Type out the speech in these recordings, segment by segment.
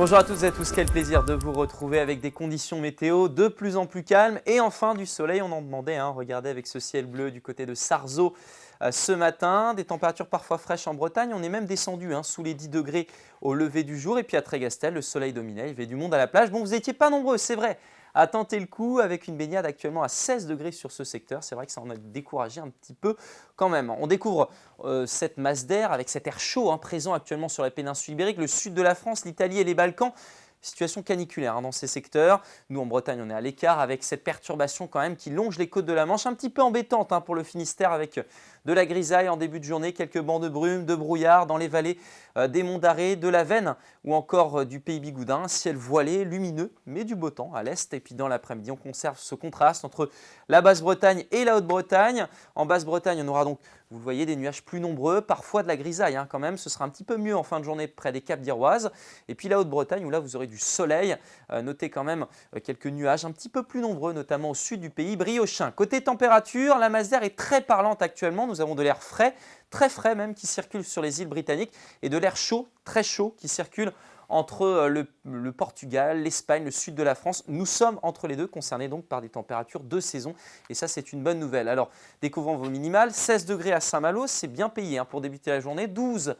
Bonjour à toutes et à tous, quel plaisir de vous retrouver avec des conditions météo de plus en plus calmes et enfin du soleil, on en demandait. Regardez avec ce ciel bleu du côté de Sarzeau ce matin, des températures parfois fraîches en Bretagne, on est même descendu sous les 10 degrés au lever du jour et puis à Trégastel, le soleil dominait, il y avait du monde à la plage. Bon, vous n'étiez pas nombreux, c'est vrai, à tenter le coup avec une baignade actuellement à 16 degrés sur ce secteur. C'est vrai que ça en a découragé un petit peu quand même. On découvre cette masse d'air avec cet air chaud présent actuellement sur la péninsule ibérique, le sud de la France, l'Italie et les Balkans. Situation caniculaire dans ces secteurs. Nous en Bretagne, on est à l'écart avec cette perturbation quand même qui longe les côtes de la Manche, un petit peu embêtante pour le Finistère avec de la grisaille en début de journée, quelques bancs de brume, de brouillard dans les vallées des monts d'Arrée, de la Veine ou encore du Pays Bigoudin. Ciel voilé, lumineux, mais du beau temps à l'est. Et puis dans l'après-midi, on conserve ce contraste entre la Basse-Bretagne et la Haute-Bretagne. En Basse-Bretagne, on aura donc, vous le voyez, des nuages plus nombreux, parfois de la grisaille quand même. Ce sera un petit peu mieux en fin de journée près des Caps d'Iroise. Et puis la Haute-Bretagne, où là, vous aurez du soleil. Notez quand même quelques nuages un petit peu plus nombreux, notamment au sud du pays briochin. Côté température, la masse d'air est très parlante actuellement. Nous avons de l'air frais, très frais même, qui circule sur les îles britanniques et de l'air chaud, très chaud, qui circule entre le Portugal, l'Espagne, le sud de la France. Nous sommes entre les deux, concernés donc par des températures de saison. Et ça, c'est une bonne nouvelle. Alors, découvrons vos minimales. 16 degrés à Saint-Malo, c'est bien payé pour débuter la journée. 12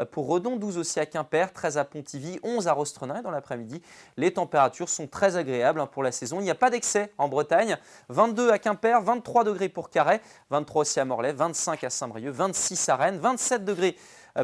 pour Redon, 12 aussi à Quimper, 13 à Pontivy, 11 à Rostrenay dans l'après-midi. Les températures sont très agréables pour la saison. Il n'y a pas d'excès en Bretagne. 22 à Quimper, 23 degrés pour Carhaix, 23 aussi à Morlaix, 25 à Saint-Brieuc, 26 à Rennes, 27 degrés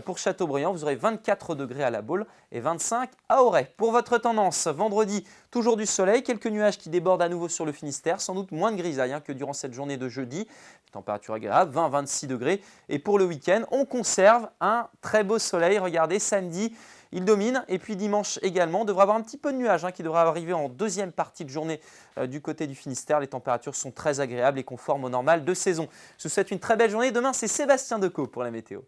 pour Châteaubriand, vous aurez 24 degrés à La Baule et 25 à Auray. Pour votre tendance, vendredi, toujours du soleil, quelques nuages qui débordent à nouveau sur le Finistère, sans doute moins de grisaille que durant cette journée de jeudi. Température agréable, 20-26 degrés. Et pour le week-end, on conserve un très beau soleil. Regardez, samedi, il domine. Et puis dimanche également, on devrait avoir un petit peu de nuages qui devrait arriver en deuxième partie de journée du côté du Finistère. Les températures sont très agréables et conformes au normal de saison. Je vous souhaite une très belle journée. Demain, c'est Sébastien Decaux pour la météo.